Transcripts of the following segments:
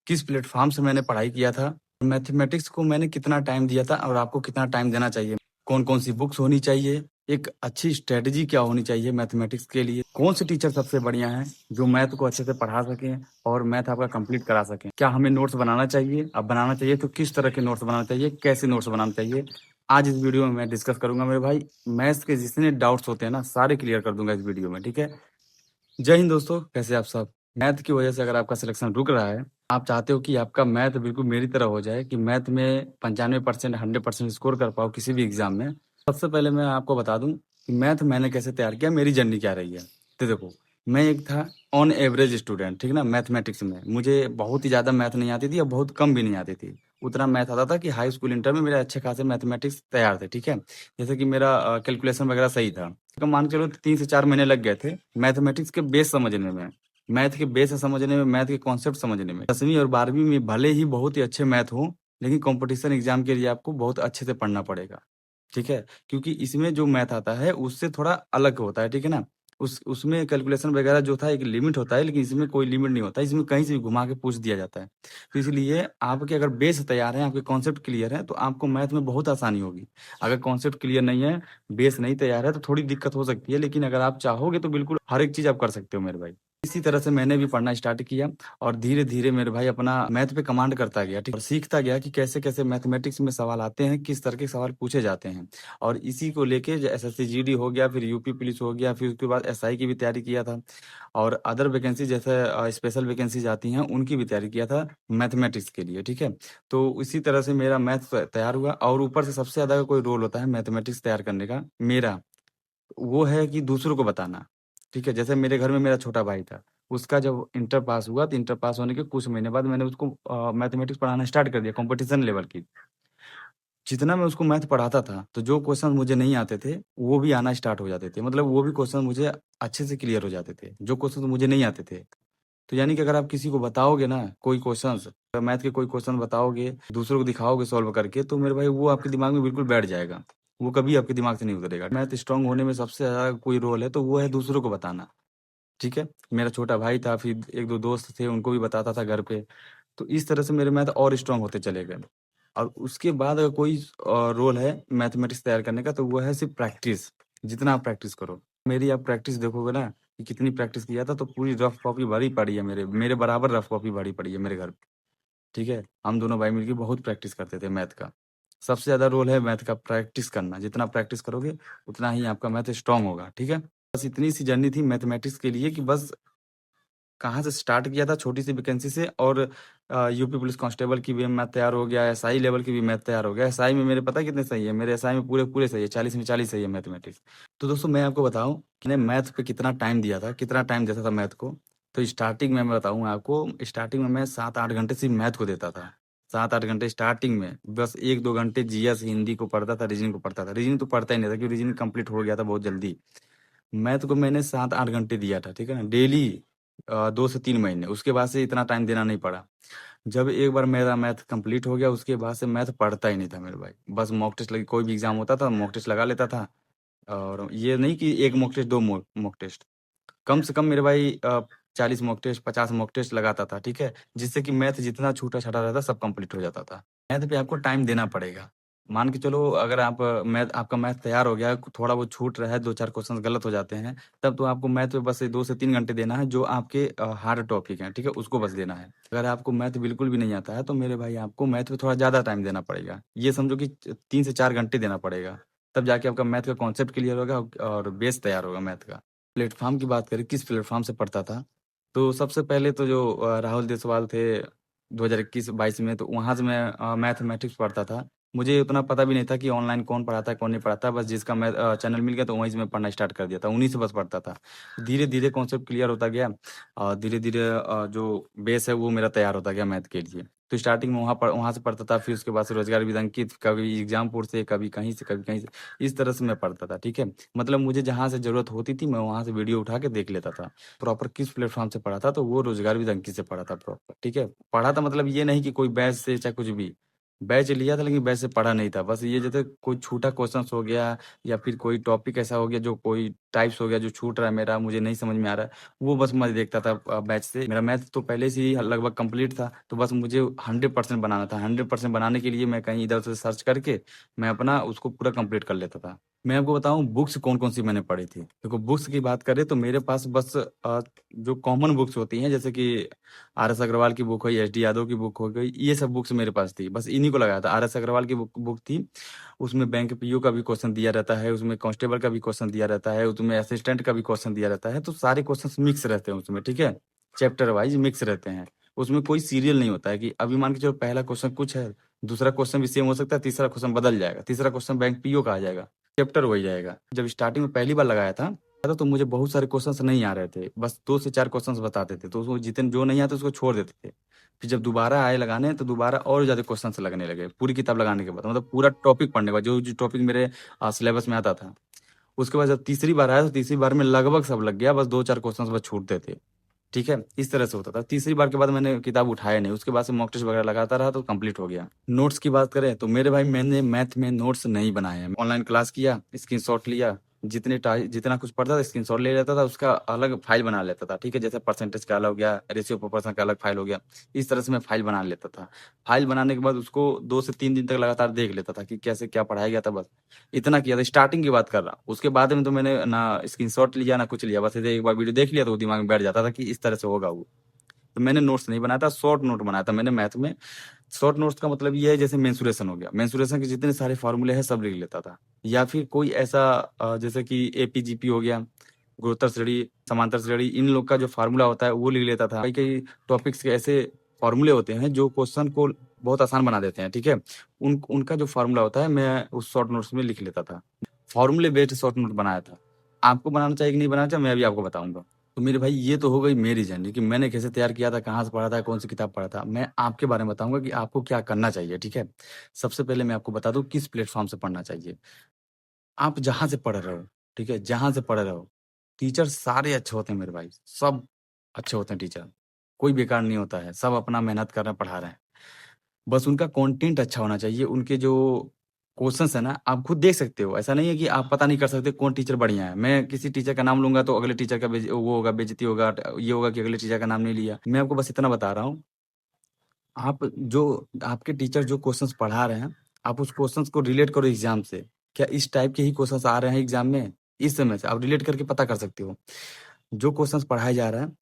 किस प्लेटफ़ॉर्म से मैंने पढ़ाई किया था, मैथमेटिक्स को मैंने कितना टाइम दिया था और आपको कितना टाइम देना चाहिए। कौन-कौन सी बुक्स होनी चाहिए, एक अच्छी स्ट्रैटेजी क्या होनी चाहिए मैथमेटिक्स के लिए, कौन से टीचर सबसे बढ़िया हैं, जो मैथ को अच्छे से पढ़ा सकें और मैथ आपका कंप्लीट करा सकें। क्या हमें नोट्स बनाना चाहिए? अब बनाना चाहिए तो किस तरह के नोट्स बनाना चाहिए, कैसे नोट्स बनाना चाहिए? आज इस वीडियो में मैं डिस्कस करूँगा मेरे भाई। मैथ्स के जितने डाउट्स होते हैं ना, सारे क्लियर कर दूँगा इस वीडियो में, ठीक है? जय हिंद दोस्तों, कैसे आप सब? मैथ की वजह से अगर आपका सिलेक्शन रुक रहा है, आप चाहते हो कि आपका मैथ बिल्कुल मेरी तरह हो जाए कि मैथ में 95% 100% स्कोर कर पाओ किसी भी एग्ज़ाम में। सबसे पहले मैं आपको बता दूँ कि मैथ मैंने कैसे तैयार किया, मेरी जर्नी क्या रही है। तो देखो, मैं एक था ऑन एवरेज स्टूडेंट, ठीक है ना? मैथमेटिक्स में मुझे बहुत ही ज़्यादा मैथ नहीं आती थी और बहुत कम भी नहीं आती थी। उतना मैथ आता था कि हाई स्कूल, इंटर में मेरे अच्छे खासे मैथमेटिक्स तैयार थे, ठीक है? जैसे कि मेरा कैलकुलेशन वगैरह सही था। तो मान के चलो 3 से 4 महीने लग गए थे मैथमेटिक्स के बेस समझने में, मैथ के बेस समझने में, मैथ के कॉन्सेप्ट समझने में। 10वीं और 12वीं में भले ही बहुत ही अच्छे मैथ हों, लेकिन कॉम्पिटिशन एग्ज़ाम के लिए आपको बहुत अच्छे से पढ़ना पड़ेगा, ठीक है? क्योंकि इसमें जो मैथ आता है उससे थोड़ा अलग होता है, ठीक है ना? उसमें कैलकुलेशन वगैरह जो था एक लिमिट होता है, लेकिन इसमें कोई लिमिट नहीं होता, इसमें कहीं से भी घुमा के पूछ दिया जाता है। तो इसलिए आपके अगर बेस तैयार हैं, आपके कॉन्सेप्ट क्लियर हैं, तो आपको मैथ में बहुत आसानी होगी। अगर कॉन्सेप्ट क्लियर नहीं है, बेस नहीं तैयार है तो थोड़ी दिक्कत हो सकती है, लेकिन अगर आप चाहोगे तो बिल्कुल हर एक चीज़ आप कर सकते हो मेरे भाई। इसी तरह से मैंने भी पढ़ना स्टार्ट किया और धीरे-धीरे मेरे भाई अपना मैथ पे कमांड करता गया, ठीक है? और सीखता गया कि कैसे-कैसे मैथमेटिक्स में सवाल आते हैं, किस तरह के सवाल पूछे जाते हैं। और इसी को लेके ज एसएससी जीडी हो गया, फिर यूपी पुलिस हो गया, फिर उसके बाद एसआई की भी तैयारी किया था और अदर वैकेंसी जैसे स्पेशल वैकेंसीज़ आती हैं, उनकी भी तैयारी किया था मैथमेटिक्स के लिए, ठीक है? तो इसी तरह से मेरा मैथ तैयार हुआ और ऊपर से सबसे ज़्यादा कोई रोल होता है मैथमेटिक्स तैयार करने का, मेरा, वो है कि दूसरों को बताना, ठीक है? जैसे मेरे घर में मेरा छोटा भाई था, उसका जब इंटर पास हुआ, तो इंटर पास होने के कुछ महीने बाद मैंने उसको मैथमेटिक्स पढ़ाना स्टार्ट कर दिया कॉम्पिटिशन लेवल की। जितना मैं उसको मैथ पढ़ाता था, तो जो क्वेश्चन मुझे नहीं आते थे, वो भी आना स्टार्ट हो जाते थे। मतलब वो भी क्वेश्चन मुझे अच्छे से क्लियर हो जाते थे, जो क्वेश्चन मुझे नहीं आते थे। तो यानी कि अगर आप किसी को बताओगे ना कोई क्वेश्चन्स, मैथ के कोई क्वेश्चन बताओगे, दूसरों को दिखाओगे सॉल्व करके, तो मेरे भाई वो आपके दिमाग में बिल्कुल बैठ जाएगा। वो कभी आपके दिमाग से नहीं उतरेगा। मैथ स्ट्रॉन्ग होने में सबसे ज़्यादा कोई रोल है, तो वो है दूसरों को बताना, ठीक है? मेरा छोटा भाई था, फिर 1-2 दोस्त थे, उनको भी बताता था घर पे। तो इस तरह से मेरे मैथ और स्ट्रॉन्ग होते चले गए। और उसके बाद अगर कोई रोल है मैथमेटिक्स तैयार करने का, तो वो है सिर्फ़ प्रैक्टिस, जितना आप प्रैक्टिस करो। मेरी आप प्रैक्टिस देखोगे ना कि कितनी प्रैक्टिस किया था, तो पूरी रफ़ कॉपी भरी पड़ी है मेरे मेरे बराबर रफ़ कॉपी भरी पड़ी है मेरे घर पे, ठीक है? हम दोनों भाई मिलके बहुत प्रैक्टिस करते थे मैथ का। सबसे ज़्यादा रोल है मैथ का प्रैक्टिस करना, जितना प्रैक्टिस करोगे, उतना ही आपका मैथ स्ट्रॉन्ग होगा, ठीक है? बस इतनी सी जर्नी थी मैथमेटिक्स के लिए कि बस कहाँ से स्टार्ट किया था छोटी सी वैकेंसी से और यूपी पुलिस कांस्टेबल की भी मैथ तैयार हो गया, एसआई लेवल की भी मैथ तैयार हो गया। एसआई में मेरे पता है कितने सही है? मेरे एसआई में पूरे सही है, 40 में 40 सही है मैथमेटिक्स। तो दोस्तों मैं आपको बताऊँ कि मैंने मैथ पे कितना टाइम दिया था, कितना टाइम देता था मैथ को। तो स्टार्टिंग में मैं बताऊँ आपको, स्टार्टिंग में मैं 7-8 घंटे सिर्फ मैथ को देता था। 7-8 घंटे स्टार्टिंग में, बस 1-2 घंटे जीएस हिंदी को पढ़ता था, रीजनिंग को पढ़ता था। रीजनिंग तो पढ़ता ही नहीं था क्योंकि रीजनिंग कंप्लीट हो गया था बहुत जल्दी। मैथ को मैंने 7-8 घंटे दिया था, ठीक है ना? डेली 2 से 3 महीने, उसके बाद से इतना टाइम देना नहीं पड़ा। जब एक बार मेरा मैथ कंप्लीट हो गया, उसके बाद से मैथ पढ़ता ही नहीं था मेरे भाई। बस मॉक टेस्ट लगी, कोई भी एग्ज़ाम होता था, मॉक टेस्ट लगा लेता था और ये नहीं कि 1 मॉक टेस्ट, 2 मॉक टेस्ट। कम से कम मेरे भाई 40 मॉक टेस्ट, 50 मॉक टेस्ट लगाता था, ठीक है? जिससे कि मैथ जितना छूटा-छाटा रहता, सब कंप्लीट हो जाता था। मैथ पे आपको टाइम देना पड़ेगा। मान के चलो अगर आप मैथ आपका मैथ तैयार हो गया है, थोड़ा बहुत छूट रहा है, 2-4 क्वेश्चन गलत हो जाते हैं, तब तो आपको मैथ पे बस 2 से 3 घंटे देना है, जो आपके हार्ड टॉपिक हैं, ठीक है? उसको बस देना है। अगर आपको मैथ बिल्कुल भी नहीं आता है, तो मेरे भाई आपको मैथ पे थोड़ा ज़्यादा टाइम देना पड़ेगा। ये समझो कि 3 से 4 घंटे देना पड़ेगा, तब जाके आपका मैथ का कॉन्सेप्ट क्लियर होगा और बेस तैयार होगा मैथ का। प्लेटफ़ॉर्म की बात करें, किस प्लेटफ़ॉर्म से पढ़ता था, तो सबसे पहले तो जो राहुल देसवाल थे 2021-22 में, तो वहाँ से मैं मैथमेटिक्स पढ़ता था। मुझे उतना पता भी नहीं था कि ऑनलाइन कौन पढ़ाता है, कौन नहीं पढ़ाता है, बस जिसका चैनल मिल गया तो वहीं से मैं पढ़ना स्टार्ट कर दिया था, उन्हीं से बस पढ़ता था। धीरे-धीरे कॉन्सेप्ट क्लियर होता गया और धीरे-धीरे जो बेस है वो मेरा तैयार होता गया मैथ के लिए। तो स्टार्टिंग में वहाँ से पढ़ता था, फिर उसके बाद से रोज़गार विद अंकित, कभी एग्ज़ामपुर से, कभी कहीं से, कभी कहीं से, इस तरह से मैं पढ़ता था, ठीक है? मतलब मुझे जहाँ से ज़रूरत होती थी, मैं वहाँ से वीडियो उठा के देख लेता था। प्रॉपर किस प्लेटफ़ॉर्म से पढ़ा था, तो वो रोज़गार विद अंकित से पढ़ा था प्रॉपर, ठीक है? पढ़ा था मतलब ये नहीं कि कोई बैच से चाहे कुछ भी। बैच लिया था लेकिन बैच से पढ़ा नहीं था। बस ये जैसे कोई छूटा क्वेश्चन्स हो गया या फिर कोई टॉपिक ऐसा हो गया जो कोई टाइप्स हो गया जो छूट रहा है मेरा, मुझे नहीं समझ में आ रहा है, वो बस मैं देखता था बैच से। मेरा मैथ तो पहले से ही लगभग कंप्लीट था, तो बस मुझे 100% बनाना था। 100% बनाने के लिए मैं कहीं इधर से सर्च करके मैं अपना उसको पूरा कंप्लीट कर लेता था। मैं आपको बताऊं बुक्स कौन कौन सी मैंने पढ़ी थी। देखो बुक्स की बात करें तो मेरे पास बस जो कॉमन बुक्स होती हैं, जैसे कि आर.एस. अग्रवाल की बुक हुई, एस.डी. यादव की बुक हो गई, ये सब बुक्स मेरे पास थी। बस इन्हीं को लगाया था। आर.एस. अग्रवाल की बुक थी, उसमें बैंक पीओ का भी क्वेश्चन दिया रहता है, उसमें कांस्टेबल का भी क्वेश्चन दिया रहता है, उसमें असिस्टेंट का भी क्वेश्चन दिया रहता है, तो सारे क्वेश्चन मिक्स रहते हैं उसमें, ठीक है। चैप्टर वाइज मिक्स रहते हैं, उसमें कोई सीरियल नहीं होता है कि अभी मान के चलो पहला क्वेश्चन कुछ है, दूसरा क्वेश्चन भी सेम हो सकता है, तीसरा क्वेश्चन बदल जाएगा, तीसरा क्वेश्चन बैंक पीओ का आ जाएगा, चैप्टर वही जाएगा। जब स्टार्टिंग में पहली बार लगाया था तो मुझे बहुत सारे क्वेश्चंस नहीं आ रहे थे, बस 2 से 4 क्वेश्चंस बताते थे, तो उसको जितने जो नहीं आते उसको छोड़ देते थे। फिर जब दोबारा आए लगाने तो दोबारा और ज़्यादा क्वेश्चंस लगने लगे पूरी किताब लगाने के बाद, मतलब पूरा टॉपिक पढ़ने के बाद, जो जो टॉपिक मेरे सिलेबस में आता था। उसके बाद जब तीसरी बार आया तो तीसरी बार में लगभग सब लग गया, बस 2-4 क्वेश्चंस बस छूटते थे, ठीक है। इस तरह से होता था। तीसरी बार के बाद मैंने किताब उठाया नहीं, उसके बाद से मॉक टेस्ट वगैरह लगाता रहा तो कंप्लीट हो गया। नोट्स की बात करें तो मेरे भाई मैंने मैथ में नोट्स नहीं बनाए हैं। ऑनलाइन क्लास किया, स्क्रीनशॉट लिया, जितना कुछ पढ़ता था स्क्रीनशॉट ले लेता था, उसका अलग फाइल बना लेता था, ठीक है। जैसे परसेंटेज का अलग हो गया, रेशियो प्रोपोर्शन का अलग फाइल हो गया, इस तरह से मैं फाइल बना लेता था। फाइल बनाने के बाद उसको 2 से 3 दिन तक लगातार देख लेता था कि कैसे क्या पढ़ाया गया था, बस इतना किया था। स्टार्टिंग की बात कर रहा हूँ, उसके बाद में तो मैंने ना स्क्रीनशॉट लिया ना कुछ लिया, बस ऐसे एक बार वीडियो देख लिया तो वो दिमाग में बैठ जाता था कि इस तरह से होगा वो। तो मैंने नोट्स नहीं बनाया था, शॉर्ट नोट बनाया था मैंने मैथ में। शॉर्ट नोट्स का मतलब ये है, जैसे मेंसुरेशन हो गया, मेंसुरेशन के जितने सारे फॉर्मूले हैं सब लिख लेता था। या फिर कोई ऐसा जैसे कि एपीजीपी हो गया, गुरुत्तर श्रेणी, समांतर श्रेणी, इन लोग का जो फार्मूला होता है वो लिख लेता था। कई कई टॉपिक्स के ऐसे फॉर्मूले होते हैं जो क्वेश्चन को बहुत आसान बना देते हैं, ठीक है। उनका जो फार्मूला होता है मैं उस शॉर्ट नोट्स में लिख लेता था। फॉर्मूले बेस्ड शॉर्ट नोट बनाया था। आपको बनाना चाहिए कि नहीं बनाना चाहिए, मैं भी आपको बताऊंगा। तो मेरे भाई ये तो हो गई मेरी जर्नी कि मैंने कैसे तैयार किया था, कहाँ से पढ़ा था, कौन सी किताब पढ़ा था। मैं आपके बारे में बताऊंगा कि आपको क्या करना चाहिए, ठीक है। सबसे पहले मैं आपको बता दूं किस प्लेटफॉर्म से पढ़ना चाहिए। आप जहाँ से पढ़ रहे हो, ठीक है, जहाँ से पढ़ रहे हो, टीचर सारे अच्छे होते हैं मेरे भाई, सब अच्छे होते हैं टीचर, कोई बेकार नहीं होता है, सब अपना मेहनत कर रहे हैं, पढ़ा रहे हैं। बस उनका कंटेंट अच्छा होना चाहिए, उनके जो क्वेश्चंस है ना आप खुद देख सकते हो। ऐसा नहीं है कि आप पता नहीं कर सकते कौन टीचर बढ़िया है। मैं किसी टीचर का नाम लूंगा तो अगले टीचर का वो होगा, बेइज्जती होगा, ये होगा कि अगले टीचर का नाम नहीं लिया। मैं आपको बस इतना बता रहा हूँ, आप जो आपके टीचर जो क्वेश्चंस पढ़ा रहे हैं, आप उस क्वेश्चंस को रिलेट करो एग्जाम से। क्या इस टाइप के ही क्वेश्चंस आ रहे हैं एग्जाम में, इस समय से आप रिलेट करके पता कर सकते हो। जो क्वेश्चंस पढ़ाए जा रहे हैं,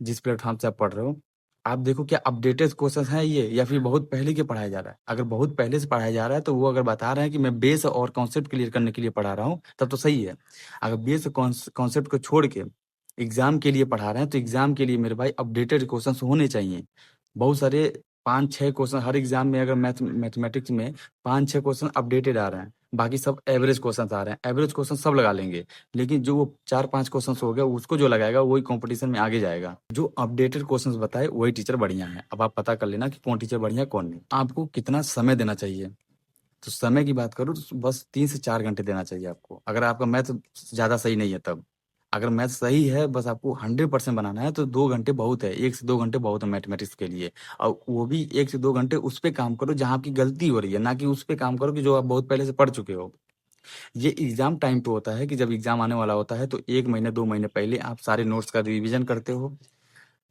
जिस प्लेटफॉर्म से आप पढ़ रहे हो, आप देखो क्या अपडेटेड क्वेश्चंस हैं ये, या फिर बहुत पहले के पढ़ाया जा रहा है। अगर बहुत पहले से पढ़ाया जा रहा है तो वो अगर बता रहे हैं कि मैं बेस और कॉन्सेप्ट क्लियर करने के लिए पढ़ा रहा हूँ, तब तो सही है। अगर बेस कॉन्सेप्ट को छोड़ के एग्जाम के लिए पढ़ा रहे हैं तो एग्जाम के लिए मेरे भाई अपडेटेड क्वेश्चंस होने चाहिए। बहुत सारे 5-6 क्वेश्चन हर एग्जाम में, अगर मैथमेटिक्स में 5-6 क्वेश्चन अपडेटेड आ रहे हैं, बाकी सब एवरेज क्वेश्चन आ रहे हैं। एवरेज क्वेश्चन सब लगा लेंगे, लेकिन जो वो 4-5 क्वेश्चन हो गया उसको जो लगाएगा वही कंपटीशन में आगे जाएगा। जो अपडेटेड क्वेश्चंस बताए वही टीचर बढ़िया है। अब आप पता कर लेना कि कौन टीचर बढ़िया कौन नहीं। आपको कितना समय देना चाहिए, तो समय की बात करूँ तो बस 3 से 4 घंटे देना चाहिए आपको, अगर आपका मैथ ज़्यादा सही नहीं है तब। अगर मैथ सही है, बस आपको 100% बनाना है तो 2 घंटे बहुत है, 1 से 2 घंटे बहुत है मैथमेटिक्स के लिए। और वो भी 1 से 2 घंटे उस पे काम करो जहाँ आपकी गलती हो रही है, ना कि उस पे काम करो कि जो आप बहुत पहले से पढ़ चुके हो। ये एग्जाम टाइम पे होता है कि जब एग्जाम आने वाला होता है तो 1 महीने 2 महीने पहले आप सारे नोट्स का रिवीजन करते हो,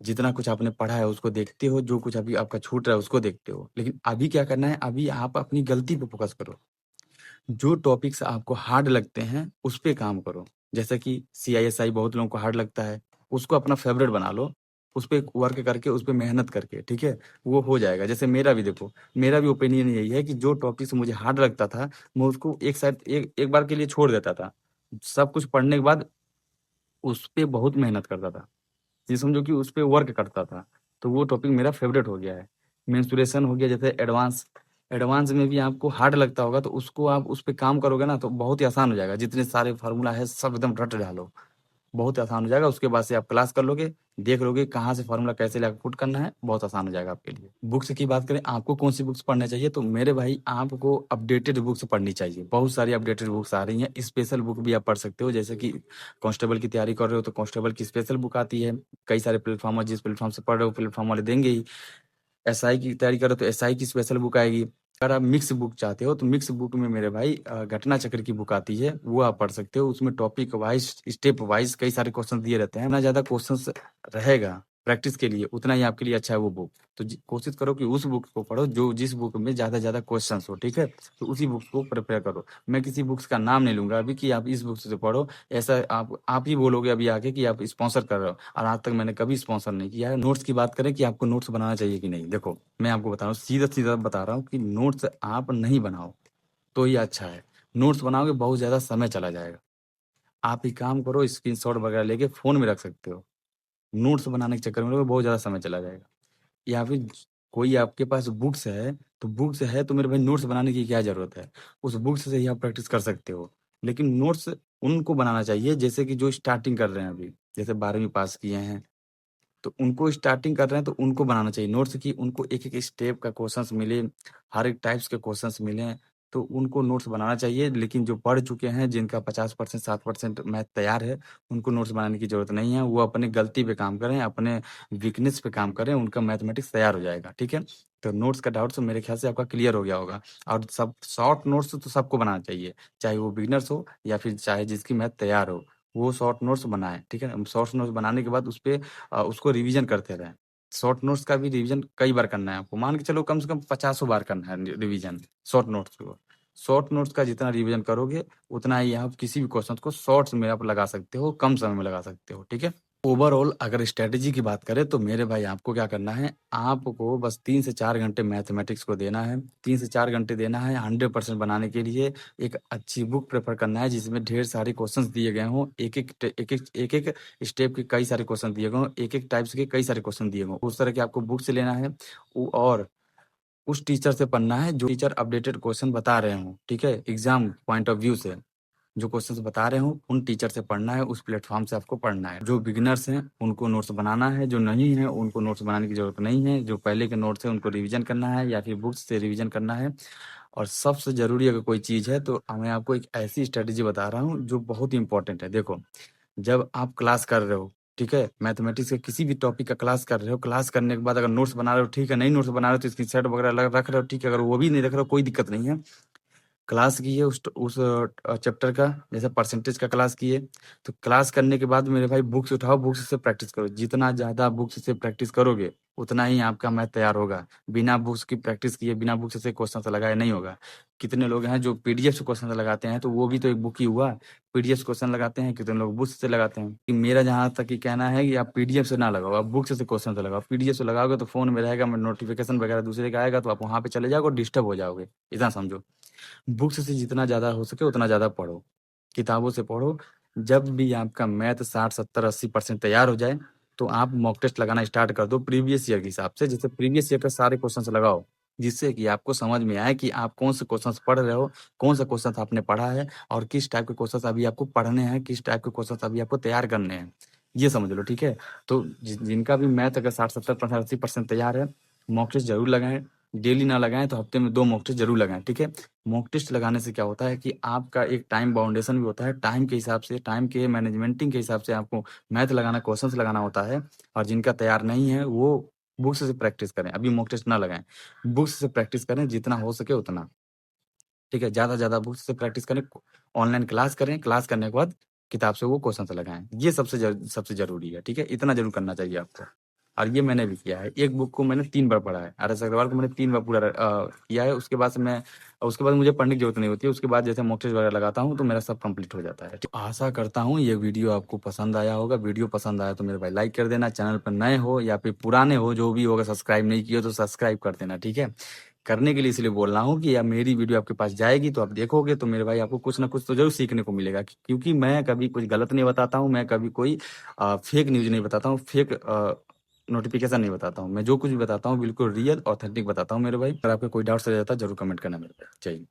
जितना कुछ आपने पढ़ा है उसको देखते हो, जो कुछ अभी आपका छूट रहा है उसको देखते हो। लेकिन अभी क्या करना है, अभी आप अपनी गलती पे फोकस करो। जो टॉपिक्स आपको हार्ड लगते हैं उस पे काम करो। जैसे कि सीआईएसआई बहुत लोगों को हार्ड लगता है, उसको अपना फेवरेट बना लो, उस पे वर्क करके, उस पे मेहनत करके, ठीक है, वो हो जाएगा। जैसे मेरा भी देखो, मेरा भी ओपिनियन यही है कि जो टॉपिक्स मुझे हार्ड लगता था मैं उसको एक साइड एक बार के लिए छोड़ देता था। सब कुछ पढ़ने के बाद उस पे बहुत मेहनत करता था, ये समझो कि उस पे वर्क करता था, तो वो टॉपिक मेरा फेवरेट हो गया है। मेंसुरेशन हो गया, जैसे एडवांस, एडवांस में भी आपको हार्ड लगता होगा तो उसको आप उस पे काम करोगे ना तो बहुत ही आसान हो जाएगा। जितने सारे फार्मूला है सब एकदम रट डालो, बहुत आसान हो जाएगा। उसके बाद से आप क्लास कर लोगे, देख लोगे कहाँ से फार्मूला कैसे लाके पुट करना है, बहुत आसान हो जाएगा आपके लिए। बुक्स की बात करें, आपको कौन सी बुक्स पढ़ना चाहिए, तो मेरे भाई आपको अपडेटेड बुक्स पढ़नी चाहिए। बहुत सारी अपडेटेड बुक्स आ रही हैं, स्पेशल बुक भी आप पढ़ सकते हो। जैसे कि कांस्टेबल की तैयारी कर रहे हो तो कांस्टेबल की स्पेशल बुक आती है। कई सारे प्लेटफॉर्म है, जिस प्लेटफॉर्म से पढ़ रहे हो प्लेटफॉर्म वाले देंगे ही। एसआई की तैयारी करो तो एसआई की स्पेशल बुक आएगी। अगर आप मिक्स बुक चाहते हो तो मिक्स बुक में मेरे भाई घटना चक्र की बुक आती है, वो आप पढ़ सकते हो। उसमें टॉपिक वाइज, स्टेप वाइज कई सारे क्वेश्चन दिए रहते हैं। ना ज्यादा क्वेश्चन रहेगा प्रैक्टिस के लिए, उतना ही आपके लिए अच्छा है वो बुक। तो कोशिश करो कि उस बुक को पढ़ो जो जिस बुक में ज्यादा क्वेश्चन हो, ठीक है। तो उसी बुक को प्रिपेयर करो। मैं किसी बुक्स का नाम नहीं लूंगा अभी कि आप इस बुक से पढ़ो, ऐसा आप ही बोलोगे अभी आगे कि आप स्पॉन्सर कर रहे हो, और आज तक मैंने कभी स्पॉन्सर नहीं किया है। नोट्स की बात करें कि आपको नोट्स बनाना चाहिए कि नहीं, देखो मैं आपको बता रहा हूँ, सीधा सीधा बता रहा हूँ कि नोट्स आप नहीं बनाओ तो ही अच्छा है। नोट्स बनाओगे बहुत ज्यादा समय चला जाएगा। आप ही काम करो, स्क्रीनशॉट वगैरह लेके फोन में रख सकते हो। नोट्स बनाने के चक्कर में बहुत ज्यादा समय चला जाएगा। या फिर कोई आपके पास बुक्स है, तो बुक्स है तो मेरे भाई नोट्स बनाने की क्या जरूरत है। उस बुक्स से ही आप प्रैक्टिस कर सकते हो। लेकिन नोट्स उनको बनाना चाहिए जैसे कि जो स्टार्टिंग कर रहे हैं अभी, जैसे 12वीं पास किए हैं तो उनको स्टार्टिंग कर रहे हैं तो उनको बनाना चाहिए नोट्स, की उनको एक एक स्टेप का क्वेश्चंस मिले, हर एक टाइप्स के क्वेश्चंस मिले, तो उनको नोट्स बनाना चाहिए। लेकिन जो पढ़ चुके हैं, जिनका 50% 60% मैथ तैयार है, उनको नोट्स बनाने की जरूरत नहीं है। वो अपने गलती पे काम करें, अपने वीकनेस पे काम करें, उनका मैथमेटिक्स तैयार हो जाएगा, ठीक है। तो नोट्स का डाउट्स मेरे ख्याल से आपका क्लियर हो गया होगा। और सब शॉर्ट नोट्स तो सबको बनाना चाहिए, चाहे वो बिगनर्स हो या फिर चाहे जिसकी मैथ तैयार हो, वो शॉर्ट नोट्स बनाए, ठीक है। शॉर्ट नोट्स बनाने के बाद उस पे उसको रिवीजन करते रहें। शॉर्ट नोट्स का भी रिवीजन कई बार करना है आपको, मान के चलो कम से कम 50 बार करना है रिवीजन शॉर्ट नोट्स को। शॉर्ट नोट्स का जितना रिवीजन करोगे उतना ही आप किसी भी क्वेश्चन को शॉर्ट्स में आप लगा सकते हो, कम समय में लगा सकते हो, ठीक है। ओवरऑल अगर स्ट्रेटेजी की बात करें तो मेरे भाई आपको क्या करना है, आपको बस 3 से 4 घंटे मैथमेटिक्स को देना है। 3 से 4 घंटे देना है 100% बनाने के लिए। एक अच्छी बुक प्रेफर करना है जिसमें ढेर सारे क्वेश्चंस दिए गए हों, एक एक स्टेप के कई सारे क्वेश्चन दिए गए हों, एक एक टाइप्स के कई सारे क्वेश्चन दिए गए हों, उस तरह के आपको बुक से लेना है। और उस टीचर से पढ़ना है जो टीचर अपडेटेड क्वेश्चन बता रहे हो, ठीक है, एग्जाम पॉइंट ऑफ व्यू से जो क्वेश्चंस बता रहे हो उन टीचर से पढ़ना है, उस प्लेटफॉर्म से आपको पढ़ना है। जो बिगिनर्स हैं उनको नोट्स बनाना है, जो नहीं है उनको नोट्स बनाने की जरूरत नहीं है। जो पहले के नोट्स है उनको रिवीजन करना है या फिर बुक्स से रिवीजन करना है। और सबसे जरूरी अगर कोई चीज है तो मैं आपको एक ऐसी स्ट्रेटेजी बता रहा हूँ जो बहुत ही इंपॉर्टेंट है। देखो, जब आप क्लास कर रहे हो, ठीक है, मैथमेटिक्स के किसी भी टॉपिक का क्लास कर रहे हो, क्लास करने के बाद अगर नोट्स बना रहे हो ठीक है, नहीं नोट्स बना रहे हो तो स्क्रीनशॉट वगैरह रख रहे हो ठीक है, अगर वो भी नहीं रख रहे हो कोई दिक्कत नहीं है। क्लास की है उस चैप्टर का, जैसे परसेंटेज का क्लास किए, तो क्लास करने के बाद मेरे भाई बुक्स उठाओ, बुक्स से प्रैक्टिस करो। जितना ज्यादा बुक्स से प्रैक्टिस करोगे उतना ही आपका मैथ तैयार होगा। बिना बुक्स की प्रैक्टिस किए, बिना बुक्स से क्वेश्चन लगाए नहीं होगा। कितने लोग हैं जो पीडीएफ से क्वेश्चन लगाते हैं, तो वो भी तो एक बुक ही हुआ। पीडीएफ से क्वेश्चन लगाते हैं, कितने लोग बुक्स से लगाते हैं। कि मेरा जहां तक कि कहना है कि आप पीडीएफ से ना लगाओ, आप बुक्स से क्वेश्चन से लगाओ। पीडीएफ से लगाओगे तो फोन में रहेगा, नोटिफिकेशन वगैरह दूसरे का आएगा तो आप वहां पे चले जाओगे और डिस्टर्ब हो जाओगे, इतना समझो। बुक्स से जितना ज़्यादा हो सके उतना ज़्यादा पढ़ो, किताबों से पढ़ो। जब भी आपका मैथ 60 70 80% तैयार हो जाए तो आप मॉक टेस्ट लगाना स्टार्ट कर दो प्रीवियस ईयर के हिसाब से। जैसे प्रीवियस ईयर के सारे क्वेश्चन लगाओ, जिससे कि आपको समझ में आए कि आप कौन से क्वेश्चन पढ़ रहे हो, कौन सा क्वेश्चन आपने पढ़ा है, और किस टाइप के क्वेश्चन अभी आपको पढ़ने हैं, किस टाइप के क्वेश्चन अभी आपको तैयार करने हैं, ये समझ लो, ठीक है। तो जिनका भी मैथ अगर 60 70 80% तैयार है, मॉक टेस्ट जरूर लगाएं। डेली ना लगाएं तो हफ्ते में 2 मॉक टेस्ट जरूर लगाएं, ठीक है। मॉक टेस्ट लगाने से क्या होता है कि आपका एक टाइम बाउंडेशन भी होता है, टाइम के हिसाब से, टाइम के मैनेजमेंटिंग के हिसाब से आपको मैथ लगाना, क्वेश्चंस लगाना होता है। और जिनका तैयार नहीं है वो बुक्स से प्रैक्टिस करें, अभी मॉक टेस्ट ना लगाएं, बुक्स से प्रैक्टिस करें जितना हो सके उतना, ठीक है। ज्यादा बुक्स से प्रैक्टिस करें, ऑनलाइन क्लास करें, क्लास करने के बाद किताब से वो क्वेश्चन लगाएं, ये सबसे जरूरी है, ठीक है। इतना जरूर करना चाहिए आपको। और ये मैंने भी किया है, एक बुक को मैंने 3 बार पढ़ा है, RS अग्रवाल को मैंने 3 बार पूरा किया है। उसके बाद मुझे पढ़ने की जरूरत नहीं होती है। उसके बाद जैसे मॉक टेस्ट वगैरह लगाता हूँ तो मेरा सब कंप्लीट हो जाता है। तो आशा करता हूँ ये वीडियो आपको पसंद आया होगा। वीडियो पसंद आया तो मेरे भाई लाइक कर देना। चैनल पर नए हो या फिर पुराने हो, जो भी होगा, सब्सक्राइब नहीं किए तो सब्सक्राइब कर देना, ठीक है। करने के लिए इसलिए बोल रहा हूँ कि अब मेरी वीडियो आपके पास जाएगी तो आप देखोगे तो मेरे भाई आपको कुछ ना कुछ तो जरूर सीखने को मिलेगा। क्योंकि मैं कभी कुछ गलत नहीं बताता हूँ, मैं कभी कोई फेक न्यूज नहीं बताता हूँ, फेक नोटिफिकेशन नहीं बताता हूँ। मैं जो कुछ भी बताता हूँ बिल्कुल रियल ऑथेंटिक बताता हूँ मेरे भाई। अगर आपका कोई डाउट्स रह जाता है जरूर कमेंट करना मेरे भाई। चाहिए।